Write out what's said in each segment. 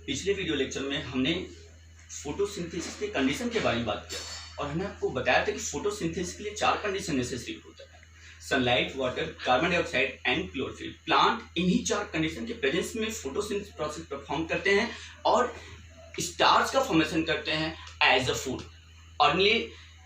पिछले video lecture में हमने फोटोसिंथेसिस के कंडीशन के बारे में बात किया और हमने आपको बताया था कि फोटोसिंथेसिस के लिए 4 कंडीशन नेसेसरी होता है: sunlight, water, carbon dioxide and chlorophyll. Plant इन्हीं 4 कंडीशन के प्रेजेंस में फोटोसिंथेसिस प्रोसेस परफॉर्म करते हैं और स्टार्च का फॉर्मेशन करते हैं एज अ फूड। अर्ली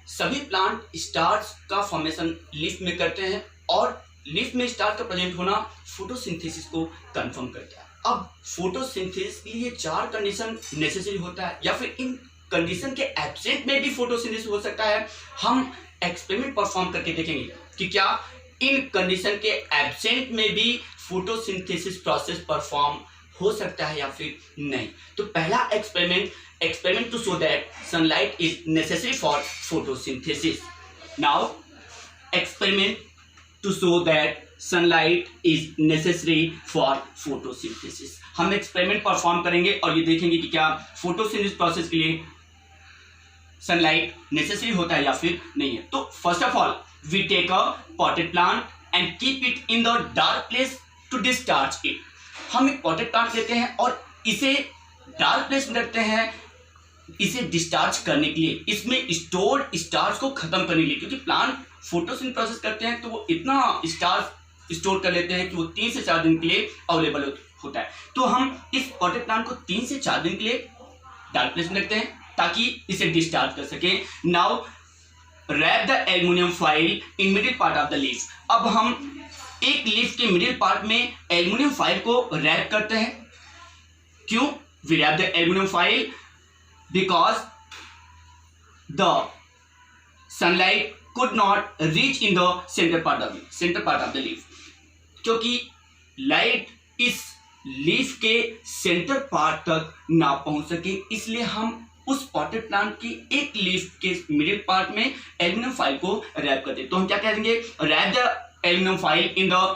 सभी प्लांट स्टार्च का फॉर्मेशन लीफ में करते हैं और लीफ में स्टार्च का प्रेजेंट होना फोटोसिंथेसिस को कंफर्म करता है। अब फोटोसिंथेसिस के लिए 4 कंडीशन नेसेसरी होता है या फिर इन कंडीशन के एब्सेंट में भी फोटोसिंथेसिस हो सकता है। हम एक्सपेरिमेंट परफॉर्म करके देखेंगे कि क्या इन कंडीशन के एब्सेंट में भी फोटोसिंथेसिस प्रोसेस परफॉर्म हो सकता है या फिर नहीं। तो पहला experiment to show that sunlight is necessary for photosynthesis. Now experiment to show that sunlight is necessary for photosynthesis. हम एक्सपेरिमेंट परफॉर्म करेंगे और ये देखेंगे कि क्या फोटोसिंथेसिस प्रोसेस के लिए सनलाइट नेसेसरी होता है या फिर नहीं है। तो first of all we take a potted plant and keep it in the dark place to discharge it. हम एक पॉटेड प्लांट लेते हैं और इसे डार्क प्लेस में रखते हैं इसे डिस्चार्ज करने के लिए, इसमें स्टोर्ड स्टार्च को खत्म करने के लिए, क्योंकि प्लांट फोटोसिंथेसिस प्रोसेस करते हैं तो वो इतना स्टार्च स्टोर कर लेते हैं कि वो 3 से 4 दिन के लिए अवेलेबल होता है। तो हम इस पॉटेड प्लांट को 3 से 4 दिन के लिए डार्क प्लेस में रखते हैं ताकि इसे डिस्चार्ज कर सके। Now wrap the aluminium foil in middle part of the leaf. अब हम एक लीफ के मिडिल पार्ट में एल्युमिनियम फॉइल को रैप करते हैं। क्यों we wrap the aluminium foil? Because the sunlight could not reach in the center part of the leaf, क्योंकि लाइट इस लीफ के सेंटर पार्ट तक ना पहुंच सके, इसलिए हम उस पॉटेड प्लांट की एक लीफ के मिडिल पार्ट में एल्युमिनियम फॉइल को रैप करते हैं। तो हम क्या कहेंगे? Rap the aluminium foil in the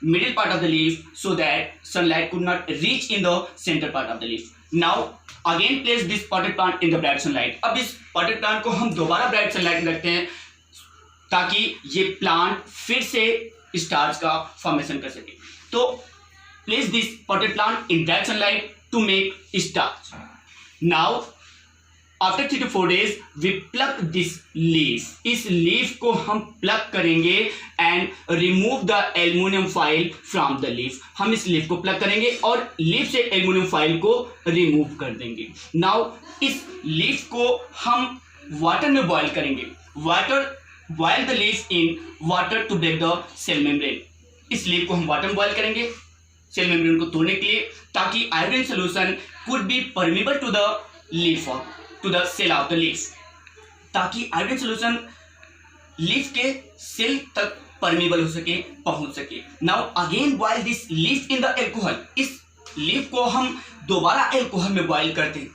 middle part of the leaf so that sunlight could not reach in the centre part of the leaf. Now again place this potted plant in the bright sunlight. अब इस potted plant को हम दोबारा bright sunlight में रखते हैं ताकि ये प्लांट फिर से स्टार्च का फॉर्मेशन कर सके। तो place this potted plant in direct sunlight to make starch. Now after 3 to 4 days we pluck this leaf. इस लीफ को हम प्लक करेंगे and remove the aluminium foil from the leaf. हम इस लीफ को प्लक करेंगे और लीफ से एल्युमिनियम फॉइल को रिमूव कर देंगे। नाउ इस लीफ को हम वाटर में बॉयल करेंगे। Boil the leaf in water to break the cell membrane। इस लीफ को हम वाटर में बॉयल करेंगे सेल मेम्ब्रेन को तोड़ने के लिए, ताकि iodine solution could be permeable to the leaf to the cell of the leaf, ताकि आयोडीन सोल्यूशन लीफ के सेल तक परमिबल हो सके, पहुंच सके। Now again boil this leaf in the alcohol. इस लीफ को हम दोबारा एल्कोहल में बॉयल करते हैं।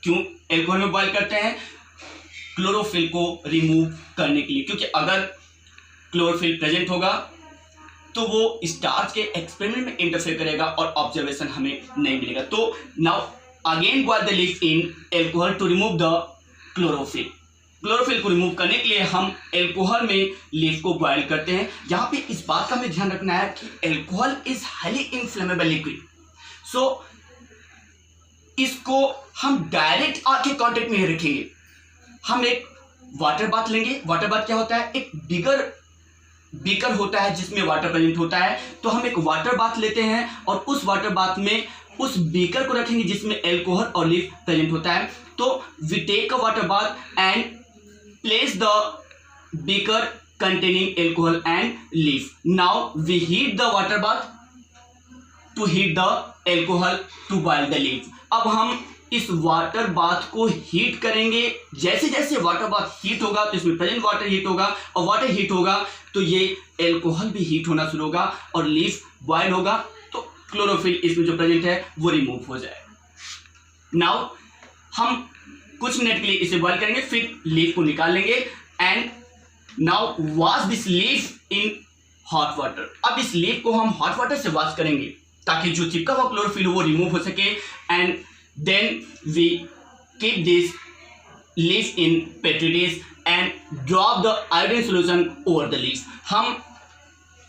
क्यों एल्कोहल में बॉयल करते हैं? क्लोरोफिल को रिमूव करने के लिए, क्योंकि अगर क्लोरोफिल प्रेजेंट होगा तो वो स्टार्च के एक्सपेरिमेंट में इंटरफेयर करेगा और ऑब्जर्वेशन हमें नहीं मिलेगा। तो now again boil the leaf in alcohol to remove the chlorophyll. Chlorophyll को रिमूव करने के लिए हम एल्कोहल में लीफ को बॉयल करते हैं। यहाँ पे इस बात का हमें ध्यान रखना है कि alcohol is highly inflammable liquid, so इसको हम डायरेक्ट आके कॉन्टेक्ट में नहीं रखेंगे। हम एक वाटर बाथ लेंगे। वाटर बाथ क्या होता है? एक बिगर बीकर होता है जिसमें वाटर प्रेजेंट होता है। तो हम एक वाटर बाथ लेते हैं और उस वाटर बाथ में उस बीकर को रखेंगे जिसमें एल्कोहल और लीफ प्रेजेंट होता है। तो we take a water bath and place the beaker containing alcohol and leaf. Now we heat the water bath to heat the alcohol to boil the leaf. अब हम इस वाटर बाथ को heat करेंगे। जैसे जैसे वाटर बाथ हीट होगा तो इसमें प्रेजेंट वाटर हीट होगा और वाटर हीट होगा तो ये एल्कोहल भी हीट होना शुरू होगा और लीफ बॉयल होगा, तो क्लोरोफिल इसमें जो प्रेजेंट है वो रिमूव हो जाएगा। नाउ हम कुछ मिनट के लिए इसे बॉयल करेंगे, फिर लीफ को निकाल लेंगे and now wash this leaf in hot water. अब इस लीफ को हम हॉट वाटर से वॉश करेंगे ताकि जो चिपका हुआ क्लोरोफिल वो रिमूव हो सके। And then we keep this leaf in petri dish and drop the iodine solution over the leaf। हम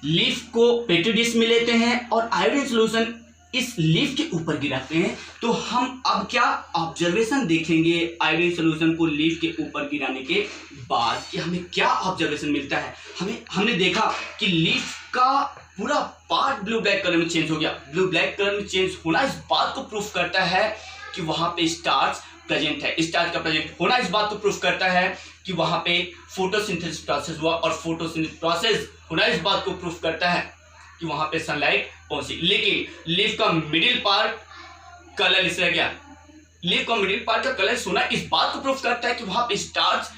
लीफ को पेट्री डिश में लेते हैं और आयोडीन सोल्यूशन इस लीफ के ऊपर गिराते हैं, तो हम अब क्या ऑब्जर्वेशन देखेंगे आयोडीन सोल्यूशन को लीफ के ऊपर गिराने के बाद कि हमें क्या ऑब्जर्वेशन मिलता है। हमने देखा कि लीफ का पूरा पार्ट ब्लू ब्लैक कलर में चेंज हो गया। ब्लू ब्लैक कलर में चेंज होना इस बात को प्रूफ करता है कि वहां पे स्टार्च प्रेजेंट है। स्टार्च का प्रेजेंट होना इस बात को प्रूफ करता है कि वहां पे फोटोसिंथेसिस प्रोसेस हुआ, और फोटोसिंथेसिस प्रोसेस होना इस बात को प्रूफ करता है कि वहां पे सनलाइट पहुंची। लेकिन लीफ का मिडिल पार्ट कलरलेस रह गया। लीफ का मिडिल पार्ट का कलर होना इस बात को प्रूफ करता है कि वहां पे स्टार्च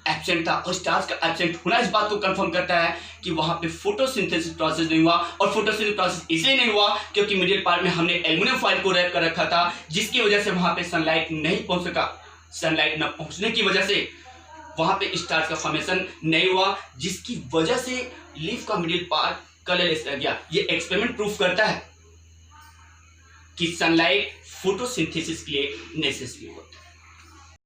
एब्सेंट था, और स्टार्च का एब्सेंट होना इस बात को कंफर्म करता है कि वहां पे फोटोसिंथेसिस प्रोसेस नहीं हुआ। और फोटोसिंथेसिस प्रोसेस इसलिए नहीं हुआ क्योंकि मिडिल पार्ट में हमने एल्युमिनियम फॉइल को रैप कर रखा था, जिसकी वजह से वहां पे सनलाइट नहीं पहुंच सका। सनलाइट न पहुंचने की वजह से वहां पे स्टार्च का फॉर्मेशन नहीं हुआ, जिसकी वजह से लीफ का मिडिल पार्ट कलरलेस रह गया। ये एक्सपेरिमेंट प्रूफ करता है कि सनलाइट फोटोसिंथेसिस के लिए नेसेसरी होता है।